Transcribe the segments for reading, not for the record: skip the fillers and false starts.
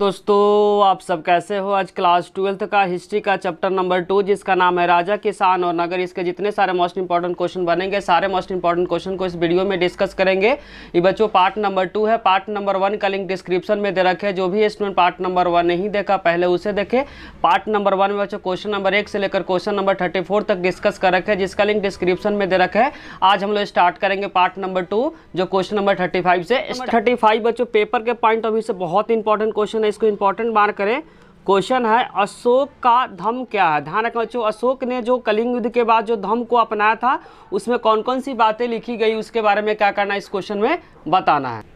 दोस्तों आप सब कैसे हो। आज क्लास 12th का हिस्ट्री का चैप्टर नंबर 2 जिसका नाम है राजा, किसान और नगर, इसके जितने सारे मोस्ट इंपॉर्टेंट क्वेश्चन बनेंगे सारे मोस्ट इंपॉर्टेंट क्वेश्चन को इस वीडियो में डिस्कस करेंगे। ये बच्चों पार्ट नंबर 2 है। पार्ट नंबर 1 का लिंक डिस्क्रिप्शन में दे रखे। जो भी स्टूडेंट पार्ट नंबर 1 नहीं देखा पहले उसे देखे। पार्ट नंबर 1 में बच्चों क्वेश्चन नंबर 1 से लेकर क्वेश्चन नंबर 34 तक डिस्कस कर रखे, जिसका लिंक डिस्क्रिप्शन में दे रखे है। आज हम लोग स्टार्ट करेंगे पार्ट नंबर 2 जो क्वेश्चन नंबर 35 से। 35 बच्चों पेपर के पॉइंट ऑफ व्यू से बहुत इंपॉर्टेंट क्वेश्चन है, इसको इंपॉर्टेंट मार्क करें। क्वेश्चन है अशोक का धम्म क्या है। ध्यान रखना बच्चों, अशोक ने जो कलिंग युद्ध के बाद जो धम्म को अपनाया था उसमें कौन कौन सी बातें लिखी गई उसके बारे में क्या करना है इस क्वेश्चन में बताना है।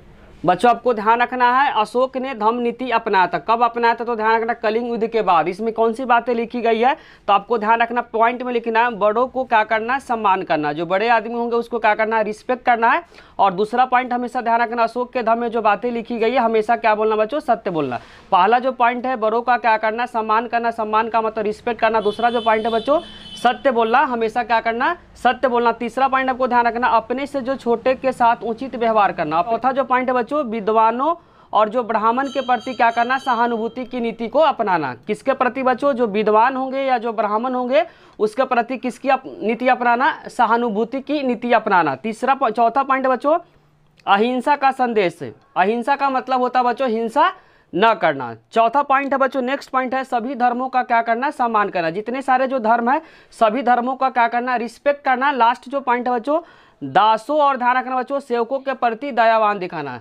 बच्चों आपको ध्यान रखना है अशोक ने धम्म नीति अपनाया था। कब अपनाया था तो ध्यान रखना कलिंग युद्ध के बाद। इसमें कौन सी बातें लिखी गई है तो आपको ध्यान रखना पॉइंट में लिखना है बड़ों को क्या करना है, सम्मान करना। जो बड़े आदमी होंगे उसको क्या करना है, रिस्पेक्ट करना है। और दूसरा पॉइंट हमेशा ध्यान रखना अशोक के धम्म में जो बातें लिखी गई है हमेशा क्या बोलना बच्चों, सत्य बोलना। पहला जो पॉइंट है बड़ों का क्या करना, सम्मान करना, सम्मान का मतलब रिस्पेक्ट करना। दूसरा जो पॉइंट है बच्चों सत्य बोलना, हमेशा क्या करना, सत्य बोलना। तीसरा पॉइंट आपको ध्यान रखना अपने से जो छोटे के साथ उचित व्यवहार करना। चौथा जो पॉइंट है बच्चों विद्वानों और जो ब्राह्मण के प्रति क्या करना, सहानुभूति की नीति को अपनाना। किसके प्रति बच्चों, जो विद्वान होंगे या जो ब्राह्मण होंगे उसके प्रति किसकी नीति अपनाना, सहानुभूति की नीति अपनाना। चौथा पॉइंट बच्चों अहिंसा का संदेश। अहिंसा का मतलब होता है बच्चों हिंसा न करना। चौथा पॉइंट है बच्चों, नेक्स्ट पॉइंट है सभी धर्मों का क्या करना, सम्मान करना। जितने सारे जो धर्म है सभी धर्मों का क्या करना, रिस्पेक्ट करना। लास्ट जो पॉइंट है बच्चों दासों और ध्यान रखना बच्चों सेवकों के प्रति दयावान दिखाना।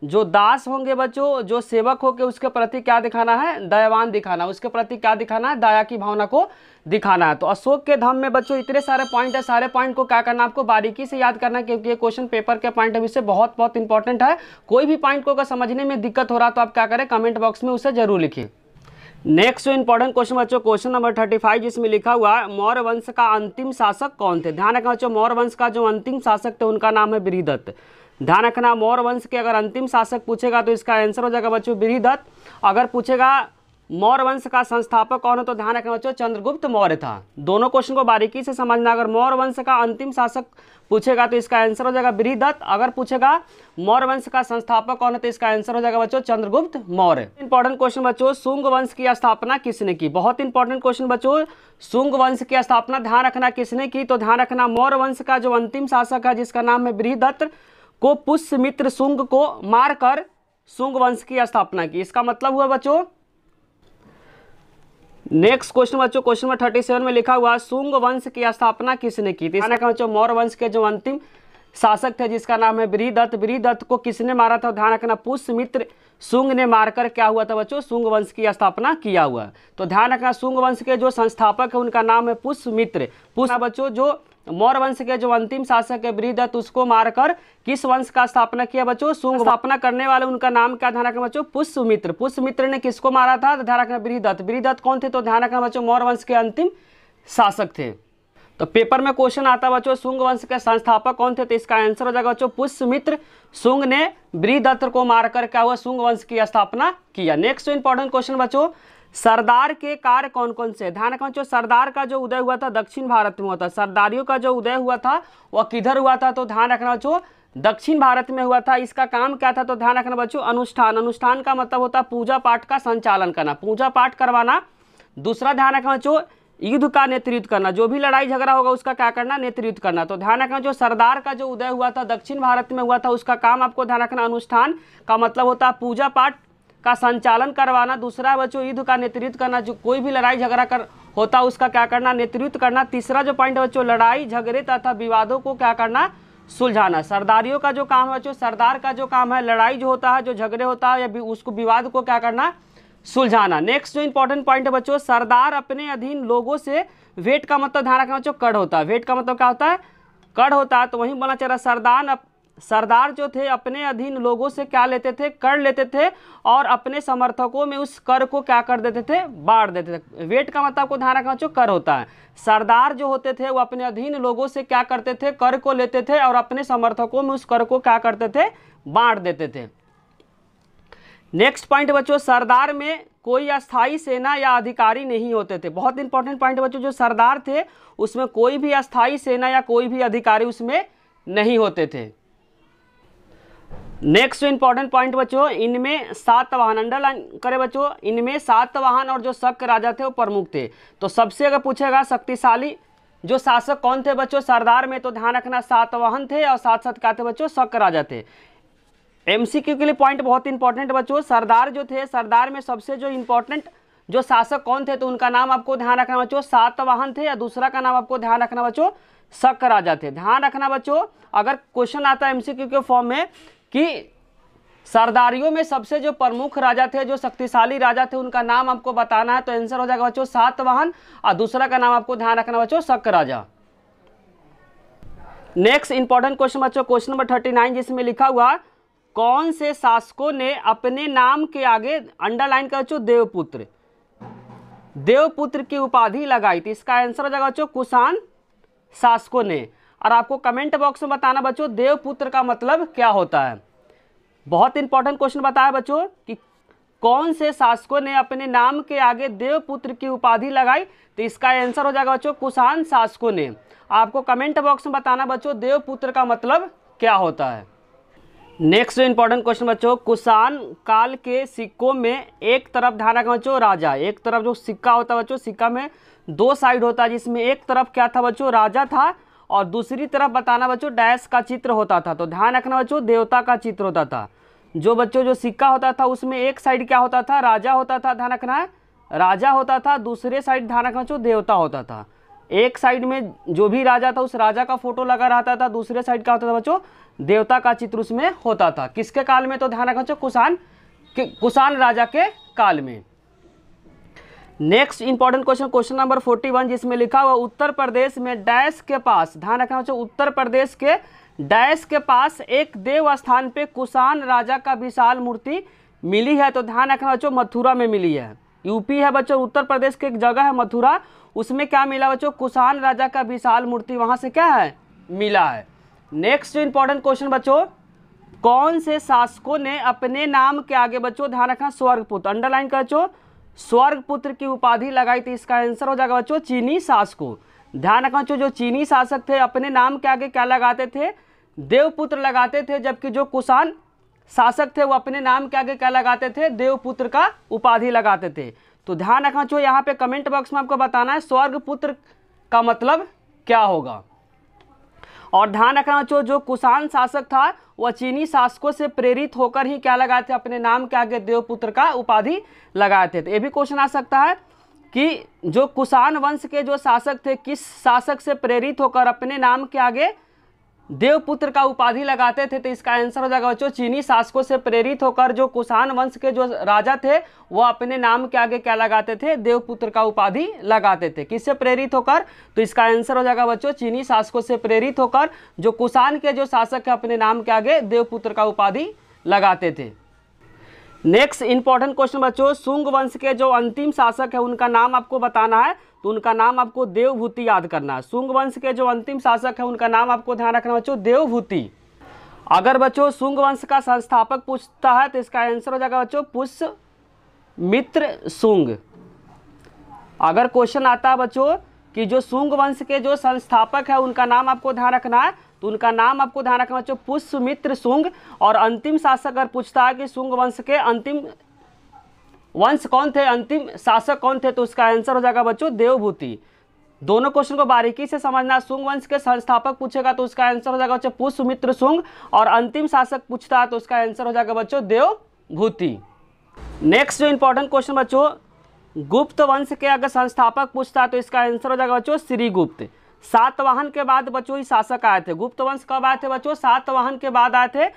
जो दास होंगे बच्चों, जो सेवक होंगे उसके प्रति क्या दिखाना है, दयावान दिखाना। उसके प्रति क्या दिखाना है, दया की भावना को दिखाना है। तो अशोक के धम्म में बच्चों इतने सारे पॉइंट है, सारे पॉइंट को क्या करना आपको बारीकी से याद करना, क्योंकि ये क्वेश्चन पेपर के पॉइंट ऑफ व्यू से बहुत बहुत इंपॉर्टेंट है। कोई भी पॉइंट को अगर समझने में दिक्कत हो रहा तो आप क्या करें, कमेंट बॉक्स में उसे जरूर लिखिए। नेक्स्ट जो इंपॉर्टेंट क्वेश्चन बच्चों क्वेश्चन नंबर 35 जिसमें लिखा हुआ है मौर्य वंश का अंतिम शासक कौन थे। ध्यान रखना बच्चों मौर्य वंश का जो अंतिम शासक थे उनका नाम है बृहदत्त। ध्यान रखना मौर्य वंश के अगर अंतिम शासक पूछेगा तो इसका आंसर हो जाएगा बच्चों बृहदत्त। अगर पूछेगा मौर्य वंश का संस्थापक कौन है तो ध्यान रखना बच्चों चंद्रगुप्त मौर्य था। दोनों क्वेश्चन को बारीकी से समझना। अगर मौर्य वंश का अंतिम शासक पूछेगा तो इसका आंसर हो जाएगा बृहदत्त। अगर पूछेगा मौर्य वंश का संस्थापक कौन है तो इसका आंसर हो जाएगा बच्चों चंद्रगुप्त मौर्य। इंपॉर्टेंट क्वेश्चन बच्चों शुंग वंश की स्थापना किसने की। बहुत इंपॉर्टेंट क्वेश्चन बच्चों शुंग वंश की स्थापना ध्यान रखना किसने की तो ध्यान रखना मौर्य वंश का जो अंतिम शासक है जिसका नाम है बृहदत्त को पुष्यमित्र शुंग को मारकर शुंग वंश की स्थापना की। इसका मतलब हुआ बच्चों नेक्स्ट क्वेश्चन बच्चों क्वेश्चन नंबर 37 में लिखा हुआ शुंग वंश की स्थापना किसने की। बच्चों मौर्य वंश के जो अंतिम शासक थे जिसका नाम है बृहदत्त, बृहदत्त को किसने मारा था ध्यान रखना पुष्यमित्र शुंग ने मारकर क्या हुआ था बच्चों, शुंग वंश की स्थापना किया हुआ। तो ध्यान रखना शुंग वंश के जो संस्थापक है उनका नाम है पुष्यमित्र। बच्चों जो मौर्य वंश के जो अंतिम शासक है बृहदत्त उसको मारकर किस वंश का स्थापना किया बच्चों, शुंग। स्थापना करने वाले उनका नाम क्या ध्यान रखना बच्चों, पुष्यमित्र। पुष्यमित्र ने किसको मारा था तो ध्यान रखना बृहदत्त। बृहदत्त कौन थे तो ध्यान रखना बच्चों मौर्य वंश के अंतिम शासक थे। तो पेपर में क्वेश्चन आता बच्चों शुंग वंश के संस्थापक कौन थे तो इसका आंसर हो जाएगा बच्चों पुष्यमित्र। शुंग ने बृहदत्त को मारकर क्या हुआ, शुंग वंश की स्थापना किया। नेक्स्ट इंपॉर्टेंट क्वेश्चन बच्चों सरदार के कार्य कौन कौन से। ध्यान रखना बच्चों सरदार का जो उदय हुआ था दक्षिण भारत में हुआ था। सरदारियों का जो उदय हुआ था वह किधर हुआ था तो ध्यान रखना बच्चों दक्षिण भारत में हुआ था। इसका काम क्या था तो ध्यान रखना बच्चों अनुष्ठान। अनुष्ठान का मतलब होता है पूजा पाठ का संचालन करना, पूजा पाठ करवाना। दूसरा ध्यान रखना बच्चों युद्ध का नेतृत्व करना, जो भी लड़ाई झगड़ा होगा उसका क्या करना, नेतृत्व करना। तो ध्यान रखना जो सरदार का जो उदय हुआ था दक्षिण भारत में हुआ था उसका काम आपको ध्यान रखना अनुष्ठान का मतलब होता है पूजा पाठ का संचालन करवाना। दूसरा बच्चों युद्ध का नेतृत्व करना, जो कोई भी लड़ाई झगड़ा होता उसका क्या करना, नेतृत्व करना। तीसरा जो पॉइंट है बच्चों लड़ाई झगड़े तथा विवादों को क्या करना, सुलझाना। सरदारियों का जो काम है बच्चों, सरदार का जो काम है लड़ाई जो होता है, जो झगड़े होता है या उसको विवाद को क्या करना, सुलझाना। नेक्स्ट जो इंपॉर्टेंट पॉइंट है बच्चों सरदार अपने अधीन लोगों से वेट का मतलब ध्यान रखना बच्चों कड़ होता है। वेट का मतलब क्या होता है, कड़ होता है। तो वहीं बोलना चाहिए सरदार जो थे अपने अधीन लोगों से क्या लेते थे, कर लेते थे और अपने समर्थकों में उस कर को क्या कर देते थे, बांट देते थे। वेट का मतलब को ध्यान रखना जो कर होता है। सरदार जो होते थे वो अपने अधीन लोगों से क्या करते थे, कर को लेते थे और अपने समर्थकों में उस कर को क्या करते थे, बांट देते थे। नेक्स्ट पॉइंट बच्चों सरदार में कोई अस्थाई सेना या अधिकारी नहीं होते थे। बहुत इंपॉर्टेंट पॉइंट बच्चों जो सरदार थे उसमें कोई भी अस्थाई सेना या कोई भी अधिकारी उसमें नहीं होते थे। नेक्स्ट जो इंपॉर्टेंट पॉइंट बच्चों, इनमें सातवाहन, अंडरलाइन करें बच्चों, इनमें सातवाहन और जो शक राजा थे वो प्रमुख थे। तो सबसे अगर पूछेगा शक्तिशाली जो शासक कौन थे बच्चों सरदार में, तो ध्यान रखना सातवाहन थे और साथ साथ क्या थे बच्चों, शक राजा थे। एमसीक्यू के लिए पॉइंट बहुत इंपॉर्टेंट बच्चों, सरदार जो थे, सरदार में सबसे जो इंपॉर्टेंट जो शासक कौन थे, तो उनका नाम आपको ध्यान रखना बच्चों सातवाहन थे, या दूसरा का नाम आपको ध्यान रखना बच्चों शक राजा थे। ध्यान रखना बच्चों, अगर क्वेश्चन आता है एमसीक्यू के फॉर्म में कि सरदारियों में सबसे जो प्रमुख राजा थे, जो शक्तिशाली राजा थे, उनका नाम आपको बताना है, तो आंसर हो जाएगा बच्चों सातवाहन, और दूसरा का नाम आपको ध्यान रखना बच्चों शक राजा। नेक्स्ट इंपॉर्टेंट क्वेश्चन बच्चों, क्वेश्चन नंबर 39, जिसमें लिखा हुआ कौन से शासकों ने अपने नाम के आगे, अंडरलाइन कर बच्चों देवपुत्र, देवपुत्र की उपाधि लगाई थी। इसका आंसर हो जाएगा बच्चों कुषाण शासकों ने। और आपको कमेंट बॉक्स में बताना बच्चों देवपुत्र का मतलब क्या होता है। बहुत इंपॉर्टेंट क्वेश्चन बताया बच्चों कि कौन से शासकों ने अपने नाम के आगे देवपुत्र की उपाधि लगाई, तो इसका आंसर हो जाएगा बच्चों कुषाण शासकों ने। आपको कमेंट बॉक्स में बताना बच्चों देवपुत्र का मतलब क्या होता है। नेक्स्ट इंपॉर्टेंट क्वेश्चन बच्चों, कुषाण काल के सिक्कों में एक तरफ ध्यान रखना बच्चों राजा, एक तरफ जो सिक्का होता है बच्चों, सिक्का में दो साइड होता है, जिसमें एक तरफ क्या था बच्चों राजा था, और दूसरी तरफ बताना बच्चों डैश का चित्र होता था। तो ध्यान रखना बच्चों देवता का चित्र होता था। जो बच्चों जो सिक्का होता था उसमें एक साइड क्या होता था, राजा होता था, ध्यान रखना है राजा होता था, दूसरे साइड ध्यान रखना बच्चों देवता होता था। एक साइड में जो भी राजा था उस राजा का फोटो लगा रहता था, दूसरे साइड क्या होता था बच्चों देवता का चित्र उसमें होता था। किसके काल में, तो ध्यान रखना बच्चों कुषाण राजा के काल में। Next important question, question number 41, जिसमें लिखा हुआ उत्तर प्रदेश में डैश के पास, ध्यान रखना बच्चों उत्तर प्रदेश के डैश के पास एक देव स्थान पे कुषाण राजा का विशाल मूर्ति मिली है। तो ध्यान रखना बच्चों मथुरा में मिली है। यूपी है बच्चों, उत्तर प्रदेश की एक जगह है मथुरा, उसमें क्या मिला बच्चों कुषाण राजा का विशाल मूर्ति वहां से क्या है मिला है। नेक्स्ट इंपॉर्टेंट क्वेश्चन बच्चों, कौन से शासकों ने अपने नाम के आगे बच्चों ध्यान रखना स्वर्गपुत्र, अंडरलाइन कर बच्चों स्वर्गपुत्र की उपाधि लगाई थी। इसका आंसर हो जाएगा बच्चों चीनी शासकों। ध्यान रखना बच्चों जो चीनी शासक थे अपने नाम के आगे क्या लगाते थे, देवपुत्र लगाते थे, जबकि जो कुषाण शासक थे वो अपने नाम के आगे क्या लगाते थे, देवपुत्र का उपाधि लगाते थे। तो ध्यान रखना चाहिए, यहाँ पे कमेंट बॉक्स में आपको बताना है स्वर्गपुत्र का मतलब क्या होगा। और ध्यान रखना चाहिए जो कुषाण शासक था वह चीनी शासकों से प्रेरित होकर ही क्या लगाए थे, अपने नाम के आगे देवपुत्र का उपाधि लगाए थे। तो ये भी क्वेश्चन आ सकता है कि जो कुषाण वंश के जो शासक थे किस शासक से प्रेरित होकर अपने नाम के आगे देवपुत्र का उपाधि लगाते थे। तो इसका आंसर हो जाएगा बच्चों चीनी शासकों से प्रेरित होकर जो कुषाण वंश के जो राजा थे वो अपने नाम के आगे क्या लगाते थे, देवपुत्र का उपाधि लगाते थे। किससे प्रेरित होकर, तो इसका आंसर हो जाएगा बच्चों चीनी शासकों से प्रेरित होकर जो कुषाण के जो शासक है अपने नाम के आगे देवपुत्र का उपाधि लगाते थे। नेक्स्ट इंपॉर्टेंट क्वेश्चन बच्चों, शुंग वंश के जो अंतिम शासक है उनका नाम आपको बताना है, तो उनका नाम आपको देवभूति याद करना है। शुंग वंश के जो अंतिम शासक है उनका नाम आपको ध्यान रखना बच्चों देवभूति। अगर बच्चों शुंग वंश का संस्थापक पूछता है तो इसका आंसर हो जाएगा बच्चों पुष्यमित्र शुंग। अगर क्वेश्चन आता है बच्चों कि जो शुंग वंश के जो संस्थापक है उनका नाम आपको ध्यान रखना है, तो उनका नाम आपको ध्यान रखना बच्चों पुष्यमित्र शुंग। और अंतिम शासक अगर पूछता है कि शुंग वंश के अंतिम वंश कौन थे, अंतिम शासक कौन थे, तो उसका आंसर हो जाएगा बच्चों देवभूति। दोनों क्वेश्चन को बारीकी से समझना, शुंग वंश के संस्थापक पूछेगा तो उसका आंसर हो जाएगा बच्चों पुष्यमित्र शुंग, और अंतिम शासक पूछता है तो उसका आंसर हो जाएगा बच्चों देवभूति। नेक्स्ट जो इंपॉर्टेंट क्वेश्चन बच्चों, गुप्त वंश के अगर संस्थापक पूछता है तो इसका आंसर हो जाएगा बच्चों श्रीगुप्त। सातवाहन के बाद बच्चों ही शासक आए थे। गुप्त वंश कब आए थे बच्चों, सातवाहन के बाद आए थे।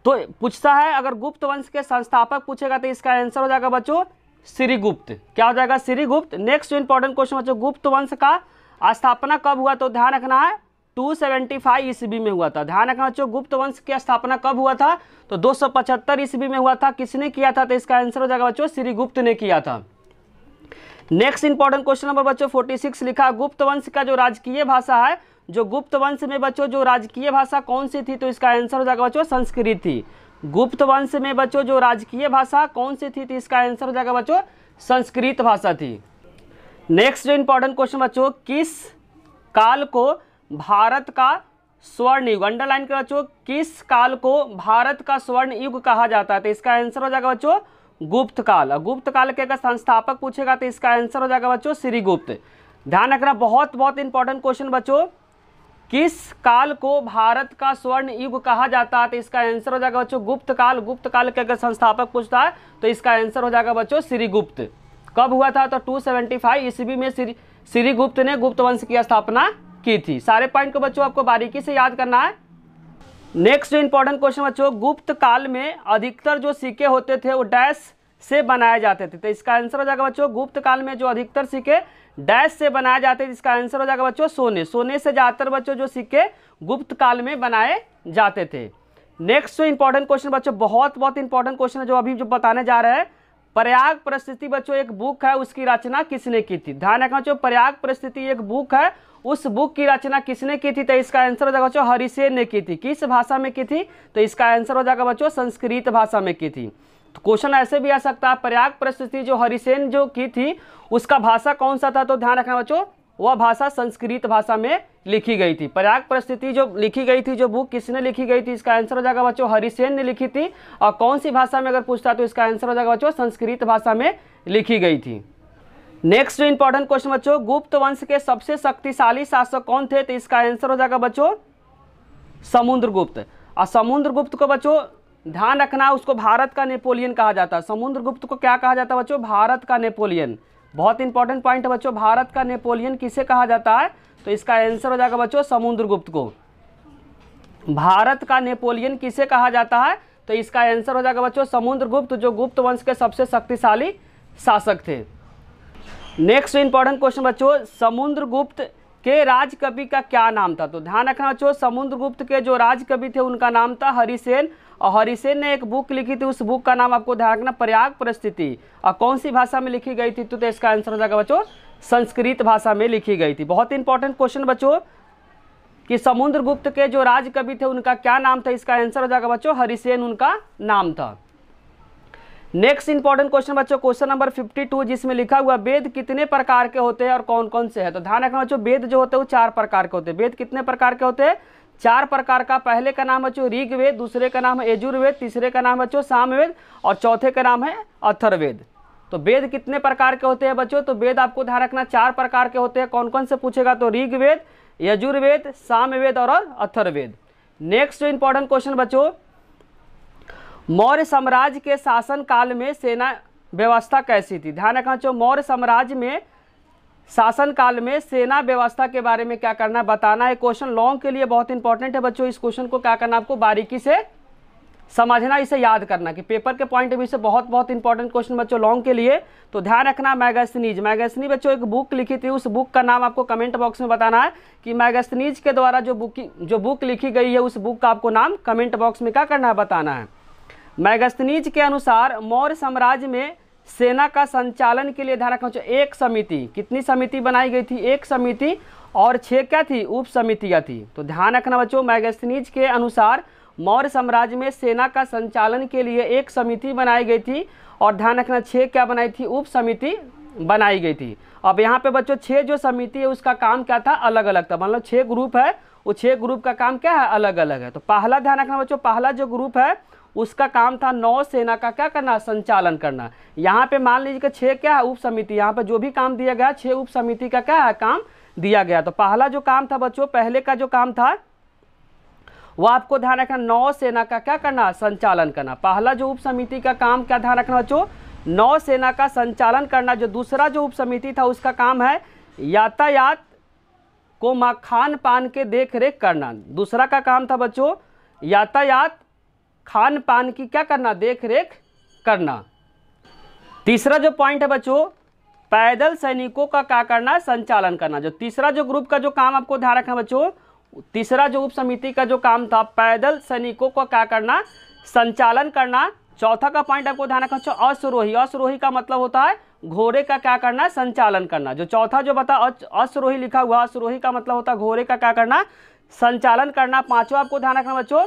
तो पूछता है अगर गुप्त वंश के संस्थापक पूछेगा तो इसका आंसर हो जाएगा बच्चों श्रीगुप्त। क्या हो जाएगा श्रीगुप्त। नेक्स्ट इंपॉर्टेंट क्वेश्चन बच्चों, गुप्त वंश का स्थापना कब हुआ, तो ध्यान रखना है 275 ईस्वी में हुआ था। ध्यान रखना बच्चों गुप्त वंश की स्थापना कब हुआ था, तो 275 ईस्वी में हुआ था। किसने किया था, तो इसका आंसर हो जाएगा बच्चों श्रीगुप्त ने किया था। नेक्स्ट इंपॉर्टेंट क्वेश्चन नंबर बच्चों 46 लिखा, गुप्त वंश का जो राजकीय भाषा है, जो गुप्त वंश में बच्चों जो राजकीय भाषा कौन सी थी, तो इसका आंसर हो जाएगा बच्चों संस्कृत थी। गुप्त वंश में बच्चों जो राजकीय भाषा कौन सी थी, तो इसका आंसर हो जाएगा बच्चों संस्कृत भाषा थी। नेक्स्ट जो इंपॉर्टेंट क्वेश्चन बच्चों, किस काल को भारत का स्वर्ण युग, अंडरलाइन करो बच्चों, किस काल को भारत का स्वर्ण युग कहा जाता है? तो इसका आंसर हो जाएगा बच्चों गुप्त काल। गुप्त काल के अगर संस्थापक पूछेगा तो इसका आंसर हो जाएगा बच्चों श्रीगुप्त। ध्यान रखना, बहुत बहुत इंपॉर्टेंट क्वेश्चन बच्चों, किस काल को भारत का स्वर्ण युग कहा जाता है? तो इसका आंसर हो जाएगा बच्चों गुप्त काल। गुप्त काल के अगर संस्थापक पूछता है तो इसका आंसर हो जाएगा बच्चों श्रीगुप्त। कब हुआ था? तो 275 ईस्वी में श्रीगुप्त ने गुप्त वंश की स्थापना की थी। सारे पॉइंट को बच्चों आपको बारीकी से याद करना है। नेक्स्ट जो इंपॉर्टेंट क्वेश्चन बच्चों, गुप्त काल में अधिकतर जो सिक्के होते थे वो डैश से बनाए जाते थे। तो इसका आंसर हो जाएगा बच्चों गुप्त काल में जो अधिकतर सिक्के डैश से बनाए जाते थे, इसका आंसर हो जाएगा बच्चों सोने। सोने से ज्यादातर बच्चों जो सिक्के गुप्त काल में बनाए जाते थे। नेक्स्ट जो इंपॉर्टेंट क्वेश्चन बच्चों, बहुत बहुत इंपॉर्टेंट क्वेश्चन है जो अभी जो बताने जा रहे हैं, प्रयाग परिस्थिति बच्चों एक बुक है, उसकी रचना किसने की थी? ध्यान रखना बच्चों, प्रयाग परिस्थिति एक बुक है, उस बुक की रचना किसने की थी? तो इसका आंसर हो जाएगा बच्चों हरिसेन ने की थी। किस भाषा में की थी? तो इसका आंसर हो जाएगा बच्चों संस्कृत भाषा में की थी। तो क्वेश्चन ऐसे भी आ सकता है, प्रयाग परिस्थिति जो हरिसेन जो की थी उसका भाषा कौन सा था? तो ध्यान रखना बच्चों, वह भाषा संस्कृत भाषा में लिखी गई थी। प्रयाग परिस्थिति जो लिखी गई थी, जो बुक किसने लिखी गई थी? इसका आंसर हो जाएगा बच्चों हरिसेन ने लिखी थी। और कौन सी भाषा में अगर पूछता तो इसका आंसर हो जाएगा बच्चों संस्कृत भाषा में लिखी गई थी। नेक्स्ट जो इंपॉर्टेंट क्वेश्चन बच्चों, गुप्त वंश के सबसे शक्तिशाली शासक कौन थे? तो इसका आंसर हो जाएगा बच्चों समुद्रगुप्त। और समुद्रगुप्त को बच्चों ध्यान रखना, उसको भारत का नेपोलियन कहा जाता है। समुद्रगुप्त को क्या कहा जाता है बच्चों? भारत का नेपोलियन। बहुत इंपॉर्टेंट पॉइंट है बच्चों, भारत का नेपोलियन किसे कहा जाता है? तो इसका आंसर हो जाएगा बच्चों समुद्रगुप्त को। भारत का नेपोलियन किसे कहा जाता है? तो इसका आंसर हो जाएगा बच्चों समुद्रगुप्त, जो गुप्त वंश के सबसे शक्तिशाली शासक थे। नेक्स्ट इंपॉर्टेंट क्वेश्चन बच्चों, समुद्रगुप्त के राजकवि का क्या नाम था? तो ध्यान रखना बच्चों, समुद्रगुप्त के जो राजकवि थे उनका नाम था हरिसेन। और हरिसेन ने एक बुक लिखी थी, उस बुक का नाम आपको ध्यान रखना प्रयाग परिस्थिति। और कौन सी भाषा में लिखी गई थी? तो इसका आंसर हो जाएगा बच्चों संस्कृत भाषा में लिखी गई थी। बहुत इंपॉर्टेंट क्वेश्चन बच्चों कि समुद्रगुप्त के जो राजकवि थे उनका क्या नाम था? इसका आंसर हो जाएगा बच्चों हरिसेन उनका नाम था। नेक्स्ट इंपॉर्टेंट क्वेश्चन बच्चों, क्वेश्चन नंबर 52, जिसमें लिखा हुआ वेद कितने प्रकार के होते हैं और कौन कौन से हैं? तो ध्यान रखना बच्चों, वेद जो होते हैं वो 4 प्रकार के होते हैं। वेद कितने प्रकार के होते हैं? 4 प्रकार का। पहले का नाम बच्चों ऋग्वेद, दूसरे का नाम है यजुर्वेद, तीसरे का नाम बच्चों सामवेद और चौथे का नाम है अथर्ववेद। तो वेद कितने प्रकार के होते हैं बच्चों? तो वेद आपको ध्यान रखना 4 प्रकार के होते हैं। कौन कौन से पूछेगा? तो ऋग्वेद, यजुर्वेद, सामवेद और अथर्ववेद। नेक्स्ट जो इंपॉर्टेंट क्वेश्चन बच्चों, मौर्य साम्राज्य के शासन काल में सेना व्यवस्था कैसी थी? ध्यान रखना बच्चों, मौर्य साम्राज्य में शासन काल में सेना व्यवस्था के बारे में क्या करना है बताना है। क्वेश्चन लॉन्ग के लिए बहुत इंपॉर्टेंट है बच्चों, इस क्वेश्चन को क्या करना आपको बारीकी से समझना, इसे याद करना कि पेपर के पॉइंट ऑफ व्यू से बहुत बहुत इंपॉर्टेंट क्वेश्चन बच्चों लॉन्ग के लिए। तो ध्यान रखना, मैगस्थनीज बच्चों एक बुक लिखी थी, उस बुक का नाम आपको कमेंट बॉक्स में बताना है कि मैगस्थनीज के द्वारा जो बुक लिखी गई है उस बुक का आपको नाम कमेंट बॉक्स में क्या करना है बताना है। मैगस्थनीज के अनुसार मौर्य साम्राज्य में सेना का संचालन के लिए ध्यान रखना चाहिए एक समिति, कितनी समिति बनाई गई थी? एक समिति, और 6 क्या थी? उप समितियाँ थी। तो ध्यान रखना बच्चों, मैगस्थनीज के अनुसार मौर्य साम्राज्य में सेना का संचालन के लिए एक समिति बनाई गई थी और ध्यान रखना 6 क्या बनाई थी? उप समिति बनाई गई थी। अब यहाँ पे बच्चों 6 जो समिति है उसका काम क्या था? अलग अलग था। मतलब 6 ग्रुप है, वो 6 ग्रुप का काम क्या है? अलग अलग है। तो पहला ध्यान रखना बच्चों, पहला जो ग्रुप है उसका काम था नौसेना का क्या करना? संचालन करना। यहाँ पे मान लीजिए कि 6 क्या है? उप समिति। यहाँ पे जो भी काम दिया गया 6 उप समिति का क्या है? काम दिया गया। तो पहला जो काम था बच्चों, पहले का जो काम था वो आपको ध्यान रखना नौसेना का क्या करना? संचालन करना। पहला जो उप समिति का काम क्या ध्यान रखना बच्चों? नौसेना का संचालन करना। जो दूसरा जो उप समिति था उसका काम है यातायात को खान पान के देख रेख करना। दूसरा का काम था बच्चों यातायात खान पान की क्या करना? देख रेख करना। तीसरा जो पॉइंट है बच्चों, पैदल सैनिकों का क्या करना? संचालन करना। जो तीसरा जो ग्रुप का जो काम आपको ध्यान रखना बच्चों, तीसरा जो उप समिति का जो काम था पैदल सैनिकों को क्या करना? संचालन करना। चौथा का पॉइंट आपको ध्यान रखना बच्चों, अश्वरोही। अश्वरोही का मतलब होता है घोड़े का क्या करना? संचालन करना। जो चौथा जो बता अश्वरोही लिखा हुआ, अश्वरोही का मतलब होता है घोड़े का क्या करना? संचालन करना। पांचवा आपको ध्यान रखना बच्चों,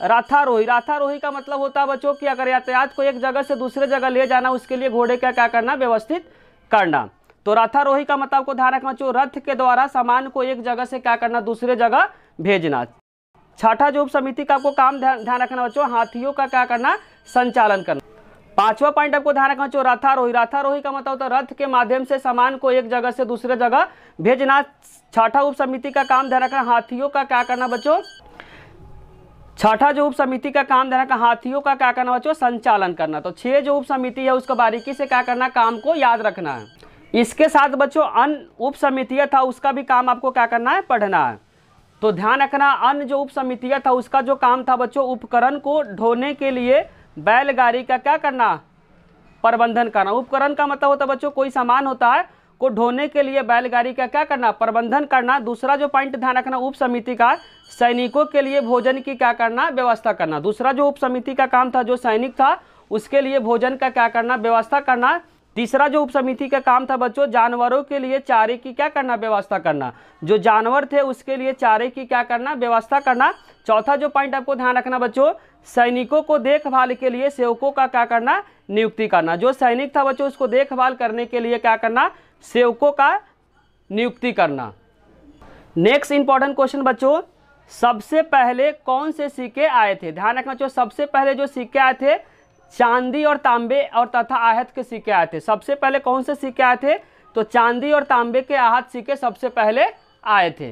रथारोही। रथारोही का मतलब होता है बच्चों कि अगर यातायात को एक जगह से दूसरे जगह ले जाना, उसके लिए घोड़े का क्या करना? व्यवस्थित करना। तो रथारोही का मतलब को ध्यान रखना बच्चों, रथ के द्वारा सामान को एक जगह से क्या करना? दूसरे जगह भेजना। छठा जो उप समिति का आपको काम ध्यान रखना बच्चों, हाथियों का क्या करना, संचालन करना। पांचवा पॉइंट आपको ध्यान रखना बच्चों, रथारोही। रथारोही का मतलब होता है रथ के माध्यम से सामान को एक जगह से दूसरे जगह भेजना। छठा उप समिति का काम ध्यान रखना, हाथियों का क्या करना बच्चों, छठा जो उप समिति का काम ध्यान रखना, हाथियों का क्या करना बच्चों, संचालन करना। तो 6 जो उप समिति है उसका बारीकी से क्या करना, काम को याद रखना है। इसके साथ बच्चों अन्य उप समितियां था उसका भी काम आपको क्या करना है, पढ़ना है। तो ध्यान रखना, अन्य जो उप समितियां था उसका जो काम था बच्चों, उपकरण को ढोने के लिए बैलगाड़ी का क्या करना, प्रबंधन करना। उपकरण का मतलब होता है बच्चों कोई सामान होता है को ढोने के लिए बैलगाड़ी का क्या करना, प्रबंधन करना। दूसरा जो पॉइंट ध्यान रखना उप समिति का, सैनिकों के लिए भोजन की क्या करना, व्यवस्था करना। दूसरा जो उप समिति का काम था, जो सैनिक था उसके लिए भोजन का क्या करना, व्यवस्था करना। तीसरा जो उप समिति का काम था बच्चों, जानवरों के लिए चारे की क्या करना, व्यवस्था करना। जो जानवर थे उसके लिए चारे की क्या करना, व्यवस्था करना। चौथा जो पॉइंट आपको ध्यान रखना बच्चों, सैनिकों को देखभाल के लिए सेवकों का क्या करना, नियुक्ति करना। जो सैनिक था बच्चों उसको देखभाल करने के लिए क्या करना, सेवकों का नियुक्ति करना। नेक्स्ट इंपॉर्टेंट क्वेश्चन बच्चों, सबसे पहले कौन से सिक्के आए थे। ध्यान रखना बच्चों, सबसे पहले जो सिक्के आए थे चांदी और तांबे और तथा आहत के सिक्के आए थे। सबसे पहले कौन से सिक्के आए थे, तो चांदी और तांबे के आहत सिक्के सबसे पहले आए थे।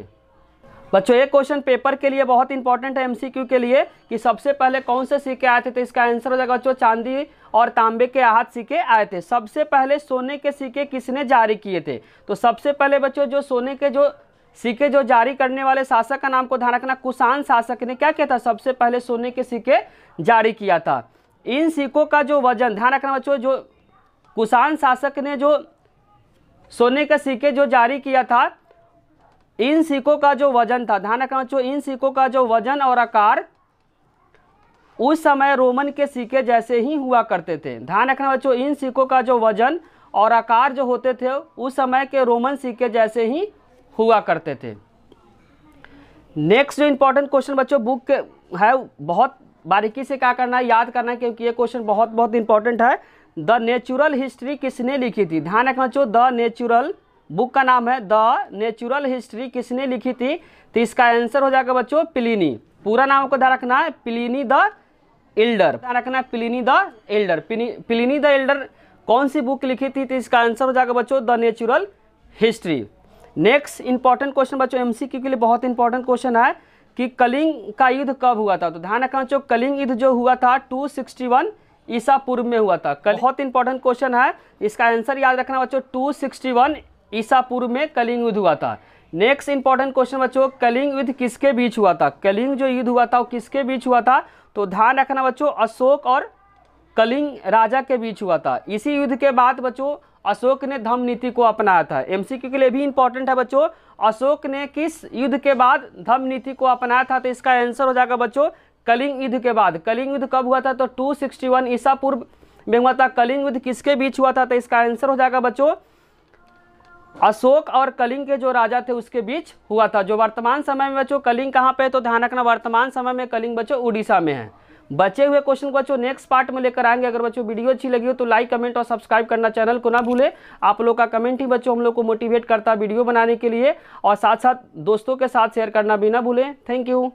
बच्चों एक क्वेश्चन पेपर के लिए बहुत इंपॉर्टेंट है, एमसीक्यू के लिए, कि सबसे पहले कौन से सिक्के आए थे। तो इसका आंसर हो जाएगा बच्चों, चांदी और तांबे के आहत सिक्के आए थे। सबसे पहले सोने के सिक्के किसने जारी किए थे, तो सबसे पहले बच्चों जो सोने के जो सिक्के जो जारी करने वाले शासक का नाम को ध्यान रखना, कुषाण शासक ने क्या किया था, सबसे पहले सोने के सिक्के जारी किया था। इन सिक्कों का जो वजन, ध्यान रखना बच्चों, जो कुषाण शासक ने जो सोने के सिक्के जो जारी किया था, इन सिक्कों का जो वजन था, ध्यान रखना बच्चों, इन सिक्कों का जो वजन और आकार उस समय रोमन के सिक्के जैसे ही हुआ करते थे। ध्यान रखना बच्चों, इन सिक्कों का जो वजन और आकार जो होते थे उस समय के रोमन सिक्के जैसे ही हुआ करते थे। नेक्स्ट जो इंपॉर्टेंट क्वेश्चन बच्चों बुक है, बहुत बारीकी से क्या करना है, याद करना है, क्योंकि ये क्वेश्चन बहुत बहुत इंपॉर्टेंट है। द नेचुरल हिस्ट्री किसने लिखी थी। ध्यान रखना बच्चों, द नेचुरल, बुक का नाम है द नेचुरल हिस्ट्री, किसने लिखी थी, तो इसका आंसर हो जाएगा बच्चों प्लिनी। पूरा नाम को ध्यान रखना है, प्लिनी द एल्डर। ध्यान रखना है Pliny the Elder. Pliny the Elder कौन सी बुक लिखी थी, तो इसका आंसर हो जाएगा बच्चों the natural history. Next important question बच्चों एमसीक्यू के लिए बहुत इंपॉर्टेंट क्वेश्चन है कि कलिंग का युद्ध कब हुआ था। तो ध्यान रखना बच्चों, कलिंग युद्ध जो हुआ था 261 ईसा पूर्व में हुआ था। बहुत इंपॉर्टेंट क्वेश्चन है, इसका आंसर याद रखना बच्चों, 261 ईसा पूर्व में कलिंग युद्ध हुआ था। नेक्स्ट इंपॉर्टेंट क्वेश्चन बच्चों, कलिंग युद्ध किसके बीच हुआ था। कलिंग जो युद्ध हुआ था वो किसके बीच हुआ था, तो ध्यान रखना बच्चों, अशोक और कलिंग राजा के बीच हुआ था। इसी युद्ध के बाद बच्चों अशोक ने धम्म नीति को अपनाया था। एमसीक्यू के लिए भी इंपॉर्टेंट है बच्चों, अशोक ने किस युद्ध के बाद धम्म नीति को अपनाया था, तो इसका आंसर हो जाएगा बच्चों कलिंग युद्ध के बाद। कलिंग युद्ध कब हुआ था, तो 261 ईसा पूर्व में हुआ था। कलिंग युद्ध किसके बीच हुआ था, तो इसका आंसर हो जाएगा बच्चों अशोक और कलिंग के जो राजा थे उसके बीच हुआ था। जो वर्तमान समय में बच्चों कलिंग कहाँ पे है, तो ध्यान रखना वर्तमान समय में कलिंग बच्चों उड़ीसा में है। बचे हुए क्वेश्चन बच्चों नेक्स्ट पार्ट में लेकर आएंगे। अगर बच्चों वीडियो अच्छी लगी हो तो लाइक कमेंट और सब्सक्राइब करना चैनल को ना भूले। आप लोग का कमेंट ही बच्चों हम लोग को मोटिवेट करता है वीडियो बनाने के लिए, और साथ साथ दोस्तों के साथ शेयर करना भी ना भूलें। Thank you.